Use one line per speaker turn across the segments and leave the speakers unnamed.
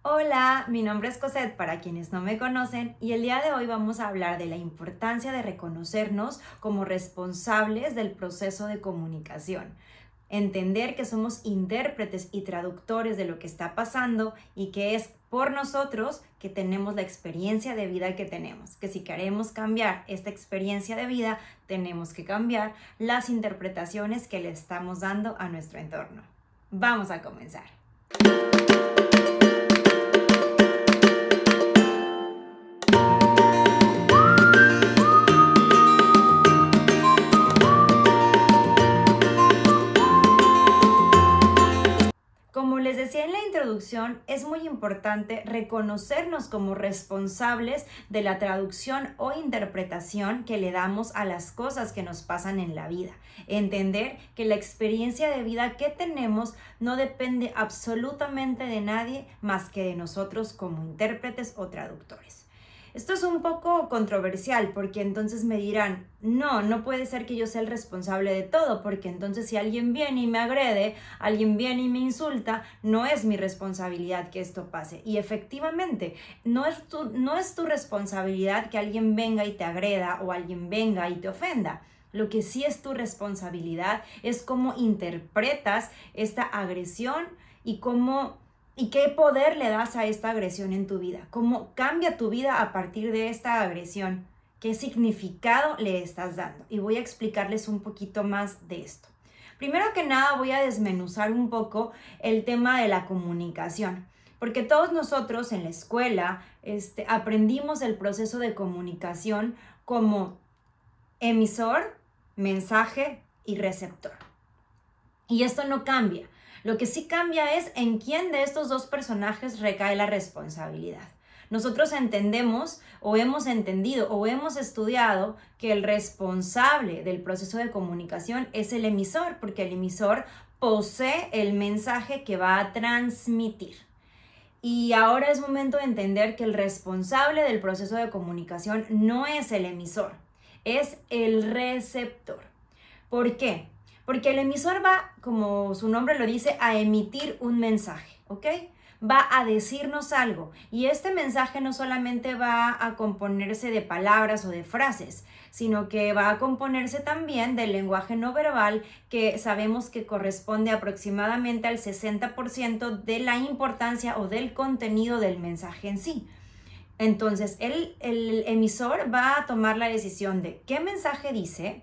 Hola, mi nombre es Cosette para quienes no me conocen y el día de hoy vamos a hablar de la importancia de reconocernos como responsables del proceso de comunicación. Entender que somos intérpretes y traductores de lo que está pasando y que es por nosotros que tenemos la experiencia de vida que tenemos. Que si queremos cambiar esta experiencia de vida, tenemos que cambiar las interpretaciones que le estamos dando a nuestro entorno. Vamos a comenzar. Como les decía en la introducción, es muy importante reconocernos como responsables de la traducción o interpretación que le damos a las cosas que nos pasan en la vida. Entender que la experiencia de vida que tenemos no depende absolutamente de nadie más que de nosotros como intérpretes o traductores. Esto es un poco controversial porque entonces me dirán, no puede ser que yo sea el responsable de todo, porque entonces si alguien viene y me agrede, alguien viene y me insulta, no es mi responsabilidad que esto pase. Y efectivamente, no es tu responsabilidad que alguien venga y te agreda o alguien venga y te ofenda. Lo que sí es tu responsabilidad es cómo interpretas esta agresión y qué poder le das a esta agresión en tu vida, cómo cambia tu vida a partir de esta agresión, qué significado le estás dando. Y voy a explicarles un poquito más de esto. Primero que nada voy a desmenuzar un poco el tema de la comunicación, porque todos nosotros en la escuela aprendimos el proceso de comunicación como emisor, mensaje y receptor. Y esto no cambia. Lo que sí cambia es en quién de estos dos personajes recae la responsabilidad. Nosotros entendemos o hemos entendido o hemos estudiado que el responsable del proceso de comunicación es el emisor, porque el emisor posee el mensaje que va a transmitir. Y ahora es momento de entender que el responsable del proceso de comunicación no es el emisor, es el receptor. ¿Por qué? Porque el emisor va, como su nombre lo dice, a emitir un mensaje, ¿ok? Va a decirnos algo y este mensaje no solamente va a componerse de palabras o de frases, sino que va a componerse también del lenguaje no verbal que sabemos que corresponde aproximadamente al 60% de la importancia o del contenido del mensaje en sí. Entonces, el emisor va a tomar la decisión de qué mensaje dice,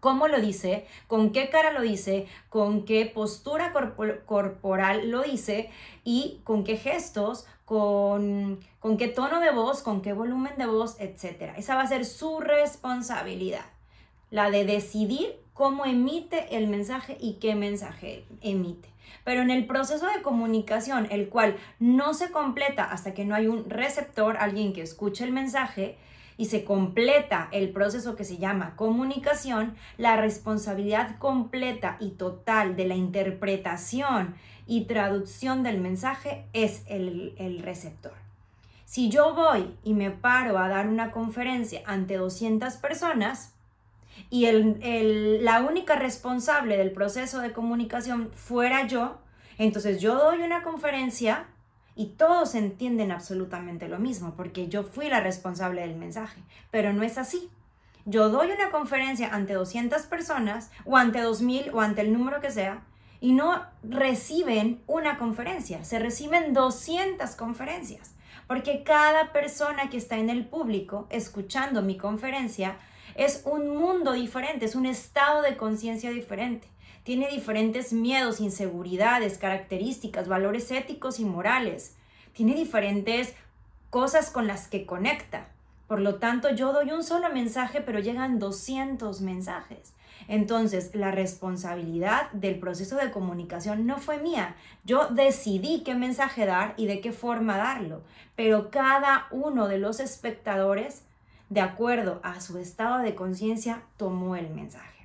cómo lo dice, con qué cara lo dice, con qué postura corporal lo dice y con qué gestos, con qué tono de voz, con qué volumen de voz, etc. Esa va a ser su responsabilidad, la de decidir cómo emite el mensaje y qué mensaje emite. Pero en el proceso de comunicación, el cual no se completa hasta que no hay un receptor, alguien que escuche el mensaje, y se completa el proceso que se llama comunicación, la responsabilidad completa y total de la interpretación y traducción del mensaje es el receptor. Si yo voy y me paro a dar una conferencia ante 200 personas y la única responsable del proceso de comunicación fuera yo, entonces yo doy una conferencia y todos entienden absolutamente lo mismo, porque yo fui la responsable del mensaje, pero no es así. Yo doy una conferencia ante 200 personas, o ante 2000, o ante el número que sea, y no reciben una conferencia, se reciben 200 conferencias, porque cada persona que está en el público escuchando mi conferencia es un mundo diferente, es un estado de conciencia diferente. Tiene diferentes miedos, inseguridades, características, valores éticos y morales. Tiene diferentes cosas con las que conecta. Por lo tanto, yo doy un solo mensaje, pero llegan 200 mensajes. Entonces, la responsabilidad del proceso de comunicación no fue mía. Yo decidí qué mensaje dar y de qué forma darlo, pero cada uno de los espectadores, de acuerdo a su estado de conciencia, tomó el mensaje.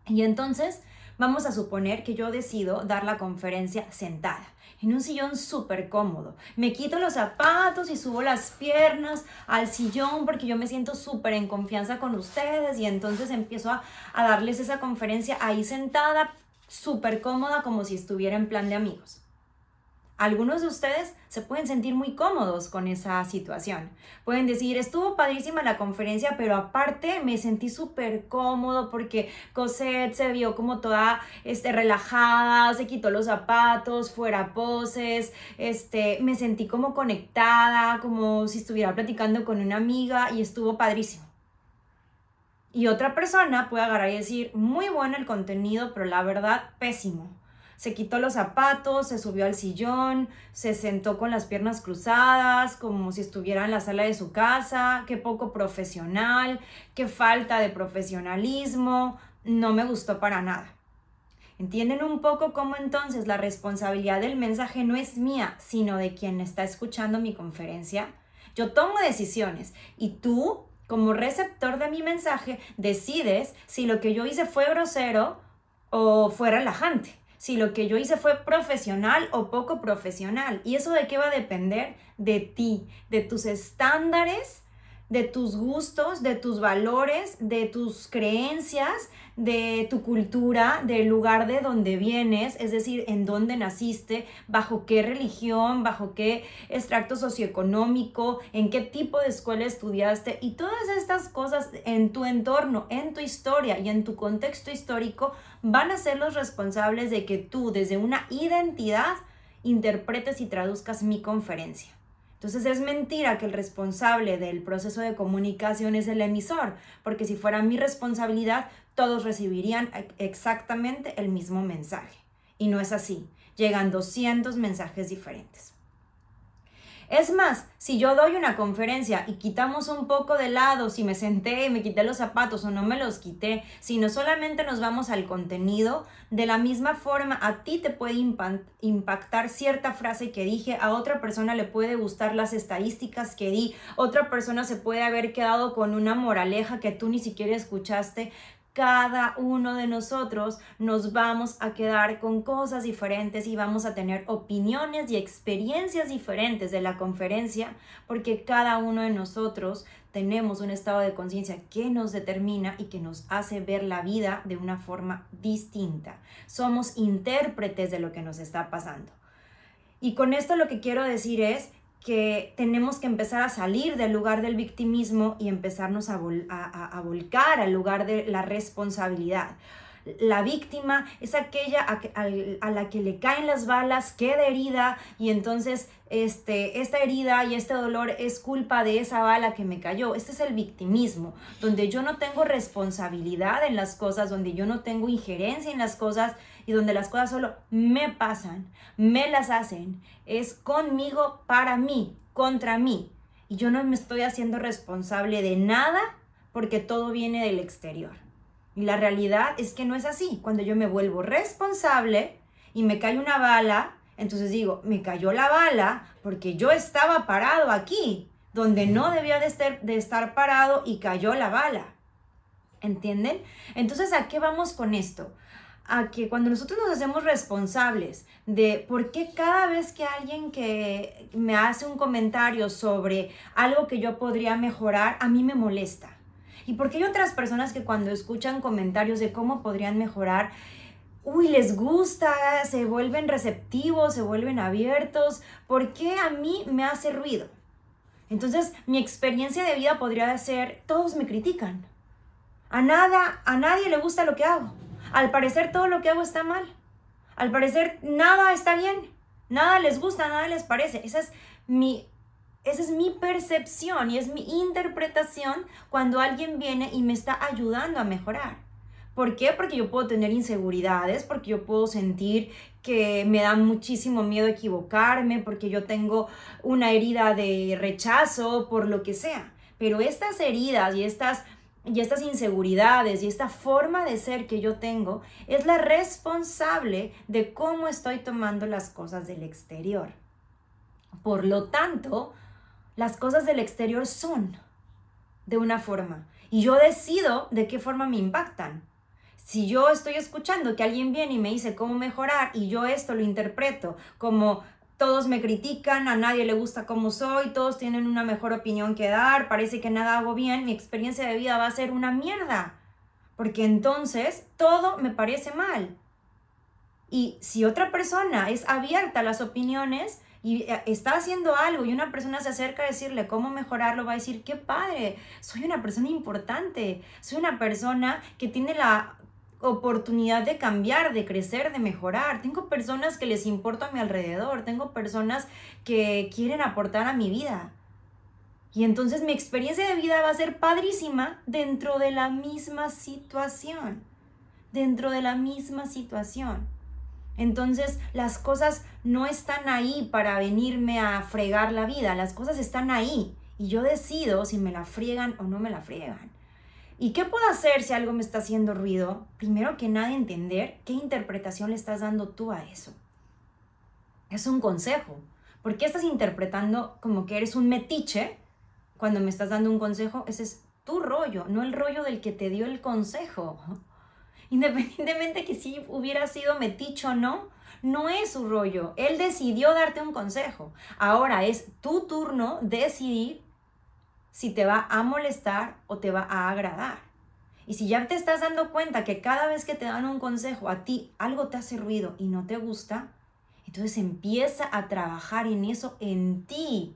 Y entonces vamos a suponer que yo decido dar la conferencia sentada, en un sillón súper cómodo. Me quito los zapatos y subo las piernas al sillón porque yo me siento súper en confianza con ustedes y entonces empiezo a darles esa conferencia ahí sentada, súper cómoda, como si estuviera en plan de amigos. Algunos de ustedes se pueden sentir muy cómodos con esa situación. Pueden decir, estuvo padrísima la conferencia, pero aparte me sentí súper cómodo porque Cosette se vio como toda relajada, se quitó los zapatos, fuera poses, me sentí como conectada, como si estuviera platicando con una amiga y estuvo padrísimo. Y otra persona puede agarrar y decir, muy bueno el contenido, pero la verdad, pésimo. Se quitó los zapatos, se subió al sillón, se sentó con las piernas cruzadas, como si estuviera en la sala de su casa. Qué poco profesional, qué falta de profesionalismo. No me gustó para nada. ¿Entienden un poco cómo entonces la responsabilidad del mensaje no es mía, sino de quien está escuchando mi conferencia? Yo tomo decisiones y tú, como receptor de mi mensaje, decides si lo que yo hice fue grosero o fue relajante. Si lo que yo hice fue profesional o poco profesional. ¿Y eso de qué va a depender? De ti, de tus estándares, de tus gustos, de tus valores, de tus creencias, de tu cultura, del lugar de donde vienes, es decir, en dónde naciste, bajo qué religión, bajo qué extracto socioeconómico, en qué tipo de escuela estudiaste, y todas estas cosas en tu entorno, en tu historia y en tu contexto histórico van a ser los responsables de que tú, desde una identidad, interpretes y traduzcas mi conferencia. Entonces es mentira que el responsable del proceso de comunicación es el emisor, porque si fuera mi responsabilidad, todos recibirían exactamente el mismo mensaje. Y no es así. Llegan 200 mensajes diferentes. Es más, si yo doy una conferencia y quitamos un poco de lado, si me senté y me quité los zapatos o no me los quité, sino solamente nos vamos al contenido, de la misma forma a ti te puede impactar cierta frase que dije, a otra persona le puede gustar las estadísticas que di, otra persona se puede haber quedado con una moraleja que tú ni siquiera escuchaste. Cada uno de nosotros nos vamos a quedar con cosas diferentes y vamos a tener opiniones y experiencias diferentes de la conferencia, porque cada uno de nosotros tenemos un estado de conciencia que nos determina y que nos hace ver la vida de una forma distinta. Somos intérpretes de lo que nos está pasando. Y con esto lo que quiero decir es que tenemos que empezar a salir del lugar del victimismo y empezarnos a volcar al lugar de la responsabilidad. La víctima es aquella a la que le caen las balas, queda herida y entonces esta herida y este dolor es culpa de esa bala que me cayó. Este es el victimismo, donde yo no tengo responsabilidad en las cosas, donde yo no tengo injerencia en las cosas y donde las cosas solo me pasan, me las hacen. Es conmigo, para mí, contra mí. Y yo no me estoy haciendo responsable de nada porque todo viene del exterior. Y la realidad es que no es así. Cuando yo me vuelvo responsable y me cae una bala, entonces digo, me cayó la bala porque yo estaba parado aquí, donde no debía de estar parado y cayó la bala. ¿Entienden? Entonces, ¿a qué vamos con esto? A que cuando nosotros nos hacemos responsables de por qué cada vez que alguien que me hace un comentario sobre algo que yo podría mejorar, a mí me molesta. Y porque hay otras personas que cuando escuchan comentarios de cómo podrían mejorar, les gusta, se vuelven receptivos, se vuelven abiertos. ¿Por qué a mí me hace ruido? Entonces, mi experiencia de vida podría ser, todos me critican. A nadie le gusta lo que hago. Al parecer todo lo que hago está mal. Al parecer nada está bien. Nada les gusta, nada les parece. Esa es mi percepción y es mi interpretación cuando alguien viene y me está ayudando a mejorar. ¿Por qué? Porque yo puedo tener inseguridades, porque yo puedo sentir que me da muchísimo miedo equivocarme, porque yo tengo una herida de rechazo, por lo que sea. Pero estas heridas y estas inseguridades y esta forma de ser que yo tengo es la responsable de cómo estoy tomando las cosas del exterior. Por lo tanto, las cosas del exterior son de una forma y yo decido de qué forma me impactan. Si yo estoy escuchando que alguien viene y me dice cómo mejorar y yo esto lo interpreto como todos me critican, a nadie le gusta cómo soy, todos tienen una mejor opinión que dar, parece que nada hago bien, mi experiencia de vida va a ser una mierda, porque entonces todo me parece mal. Y si otra persona es abierta a las opiniones y está haciendo algo y una persona se acerca a decirle cómo mejorarlo, va a decir, qué padre, soy una persona importante, soy una persona que tiene la oportunidad de cambiar, de crecer, de mejorar. Tengo personas que les importa a mi alrededor, tengo personas que quieren aportar a mi vida. Y entonces mi experiencia de vida va a ser padrísima dentro de la misma situación. Dentro de la misma situación. Entonces las cosas no están ahí para venirme a fregar la vida. Las cosas están ahí. Y yo decido si me la friegan o no me la friegan. ¿Y qué puedo hacer si algo me está haciendo ruido? Primero que nada, entender qué interpretación le estás dando tú a eso. Es un consejo. ¿Por qué estás interpretando como que eres un metiche? Cuando me estás dando un consejo, ese es tu rollo, no el rollo del que te dio el consejo. Independientemente que si hubiera sido metiche o no, no es su rollo. Él decidió darte un consejo. Ahora es tu turno decidir si te va a molestar o te va a agradar. Y si ya te estás dando cuenta que cada vez que te dan un consejo a ti algo te hace ruido y no te gusta, entonces empieza a trabajar en eso en ti.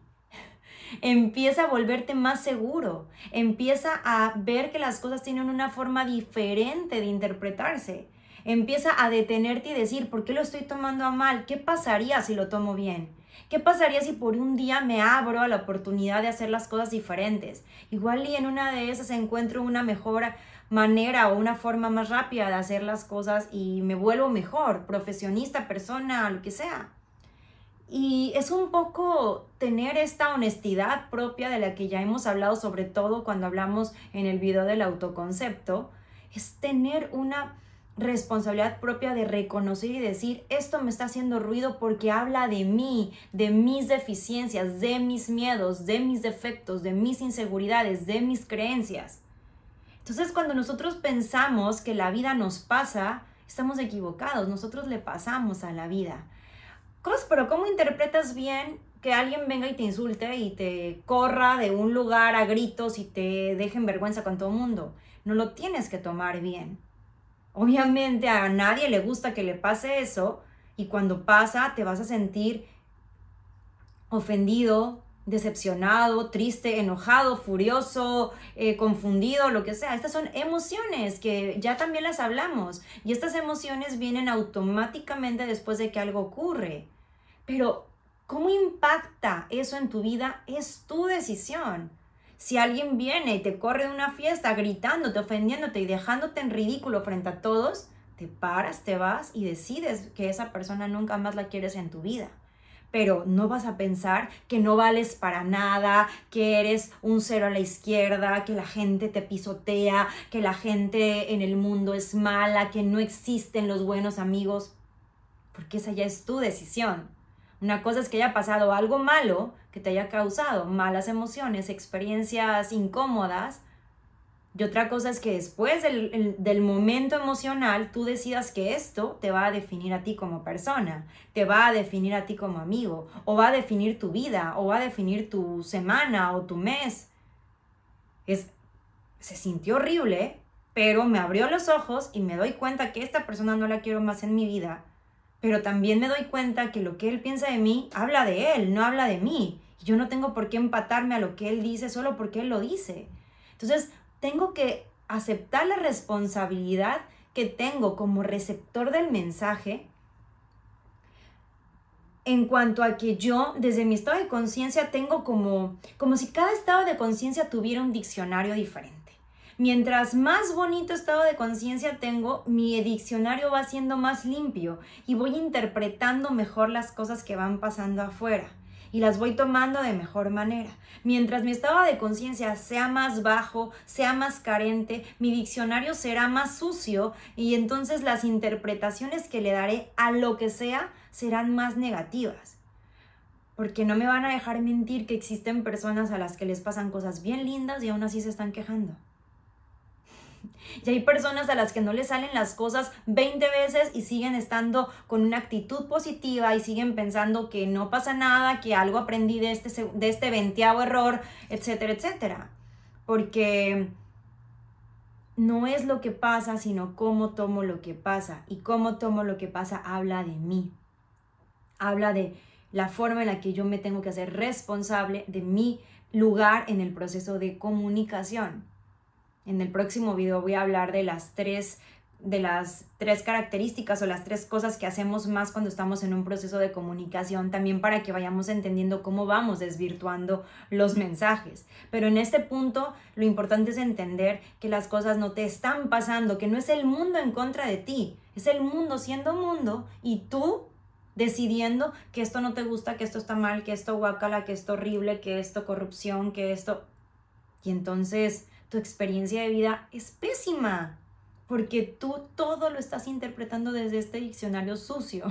Empieza a volverte más seguro, empieza a ver que las cosas tienen una forma diferente de interpretarse, empieza a detenerte y decir, ¿por qué lo estoy tomando a mal? ¿Qué pasaría si lo tomo bien? ¿Qué pasaría si por un día me abro a la oportunidad de hacer las cosas diferentes? Igual y en una de esas encuentro una mejor manera o una forma más rápida de hacer las cosas y me vuelvo mejor, profesionista, persona, lo que sea. Y es un poco tener esta honestidad propia de la que ya hemos hablado, sobre todo cuando hablamos en el video del autoconcepto, es tener una responsabilidad propia de reconocer y decir, esto me está haciendo ruido porque habla de mí, de mis deficiencias, de mis miedos, de mis defectos, de mis inseguridades, de mis creencias. Entonces, cuando nosotros pensamos que la vida nos pasa, estamos equivocados, nosotros le pasamos a la vida. Pero ¿cómo interpretas bien que alguien venga y te insulte y te corra de un lugar a gritos y te deje en vergüenza con todo el mundo? No lo tienes que tomar bien. Obviamente a nadie le gusta que le pase eso y cuando pasa te vas a sentir ofendido, decepcionado, triste, enojado, furioso, confundido, lo que sea. Estas son emociones que ya también las hablamos y estas emociones vienen automáticamente después de que algo ocurre. Pero ¿cómo impacta eso en tu vida? Es tu decisión. Si alguien viene y te corre de una fiesta gritándote, ofendiéndote y dejándote en ridículo frente a todos, te paras, te vas y decides que esa persona nunca más la quieres en tu vida. Pero no vas a pensar que no vales para nada, que eres un cero a la izquierda, que la gente te pisotea, que la gente en el mundo es mala, que no existen los buenos amigos, porque esa ya es tu decisión. Una cosa es que haya pasado algo malo, que te haya causado malas emociones, experiencias incómodas, y otra cosa es que después del momento emocional tú decidas que esto te va a definir a ti como persona, te va a definir a ti como amigo, o va a definir tu vida, o va a definir tu semana o tu mes. Se sintió horrible, pero me abrió los ojos y me doy cuenta que esta persona no la quiero más en mi vida. Pero también me doy cuenta que lo que él piensa de mí habla de él, no habla de mí. Y yo no tengo por qué empatarme a lo que él dice solo porque él lo dice. Entonces, tengo que aceptar la responsabilidad que tengo como receptor del mensaje en cuanto a que yo, desde mi estado de conciencia, tengo como si cada estado de conciencia tuviera un diccionario diferente. Mientras más bonito estado de conciencia tengo, mi diccionario va siendo más limpio y voy interpretando mejor las cosas que van pasando afuera y las voy tomando de mejor manera. Mientras mi estado de conciencia sea más bajo, sea más carente, mi diccionario será más sucio y entonces las interpretaciones que le daré a lo que sea serán más negativas. Porque no me van a dejar mentir que existen personas a las que les pasan cosas bien lindas y aún así se están quejando. Y hay personas a las que no les salen las cosas 20 veces y siguen estando con una actitud positiva y siguen pensando que no pasa nada, que algo aprendí de este 20º error, etcétera, etcétera. Porque no es lo que pasa, sino cómo tomo lo que pasa. Y cómo tomo lo que pasa habla de mí. Habla de la forma en la que yo me tengo que hacer responsable de mi lugar en el proceso de comunicación. En el próximo video voy a hablar de las tres características o las 3 cosas que hacemos más cuando estamos en un proceso de comunicación, también para que vayamos entendiendo cómo vamos desvirtuando los mensajes. Pero en este punto lo importante es entender que las cosas no te están pasando, que no es el mundo en contra de ti, es el mundo siendo mundo y tú decidiendo que esto no te gusta, que esto está mal, que esto guácala, que esto horrible, que esto corrupción, que esto... Y entonces tu experiencia de vida es pésima, porque tú todo lo estás interpretando desde este diccionario sucio,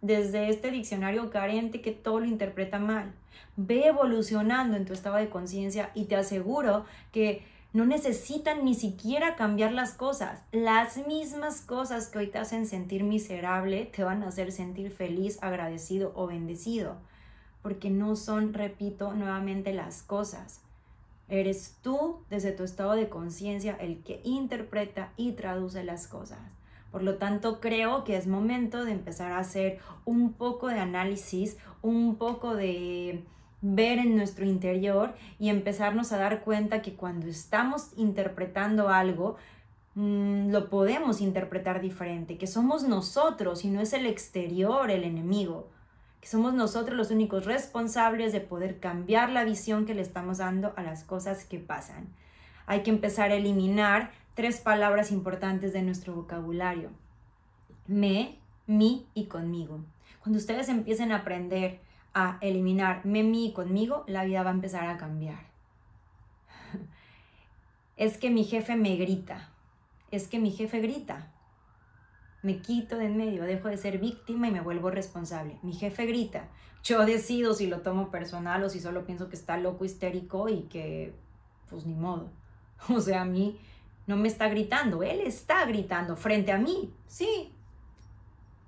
desde este diccionario carente que todo lo interpreta mal. Ve evolucionando en tu estado de conciencia y te aseguro que no necesitan ni siquiera cambiar las cosas. Las mismas cosas que hoy te hacen sentir miserable te van a hacer sentir feliz, agradecido o bendecido, porque no son, repito nuevamente, las cosas. Eres tú, desde tu estado de conciencia, el que interpreta y traduce las cosas. Por lo tanto, creo que es momento de empezar a hacer un poco de análisis, un poco de ver en nuestro interior y empezarnos a dar cuenta que cuando estamos interpretando algo, lo podemos interpretar diferente, que somos nosotros y no es el exterior el enemigo. Que somos nosotros los únicos responsables de poder cambiar la visión que le estamos dando a las cosas que pasan. Hay que empezar a eliminar 3 palabras importantes de nuestro vocabulario: me, mi y conmigo. Cuando ustedes empiecen a aprender a eliminar me, mi y conmigo, la vida va a empezar a cambiar. Es que mi jefe me grita. Es que mi jefe grita. Me quito de en medio, dejo de ser víctima y me vuelvo responsable. Mi jefe grita. Yo decido si lo tomo personal o si solo pienso que está loco, histérico y que, pues ni modo. O sea, a mí no me está gritando, él está gritando frente a mí, sí.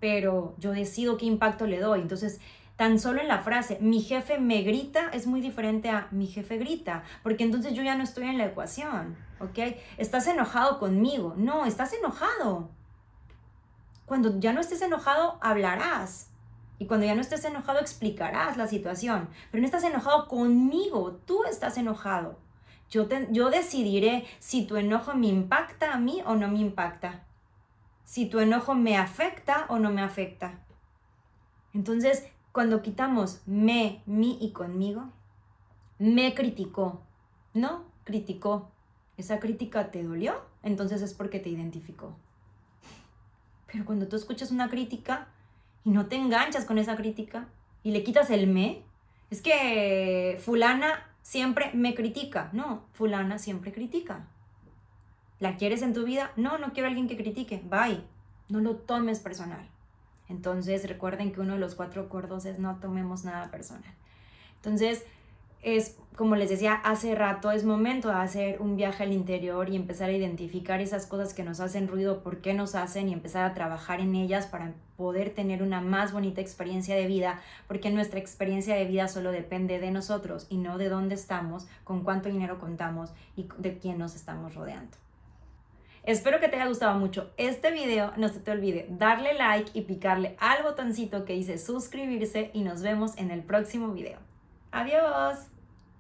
Pero yo decido qué impacto le doy. Entonces, tan solo en la frase, mi jefe me grita, es muy diferente a mi jefe grita, porque entonces yo ya no estoy en la ecuación, ¿ok? ¿Estás enojado conmigo? No, estás enojado. Cuando ya no estés enojado, hablarás. Y cuando ya no estés enojado, explicarás la situación. Pero no estás enojado conmigo, tú estás enojado. Yo decidiré si tu enojo me impacta a mí o no me impacta. Si tu enojo me afecta o no me afecta. Entonces, cuando quitamos me, mi y conmigo, me criticó. No, criticó. ¿Esa crítica te dolió? Entonces es porque te identificó. Pero cuando tú escuchas una crítica y no te enganchas con esa crítica y le quitas el me, es que fulana siempre me critica. No, fulana siempre critica. ¿La quieres en tu vida? No, no quiero a alguien que critique. Bye. No lo tomes personal. Entonces recuerden que uno de los 4 acuerdos es no tomemos nada personal. Entonces, es como les decía hace rato, es momento de hacer un viaje al interior y empezar a identificar esas cosas que nos hacen ruido, por qué nos hacen, y empezar a trabajar en ellas para poder tener una más bonita experiencia de vida, porque nuestra experiencia de vida solo depende de nosotros y no de dónde estamos, con cuánto dinero contamos y de quién nos estamos rodeando. Espero que te haya gustado mucho este video. No se te olvide darle like y picarle al botoncito que dice suscribirse y nos vemos en el próximo video. ¡Adiós!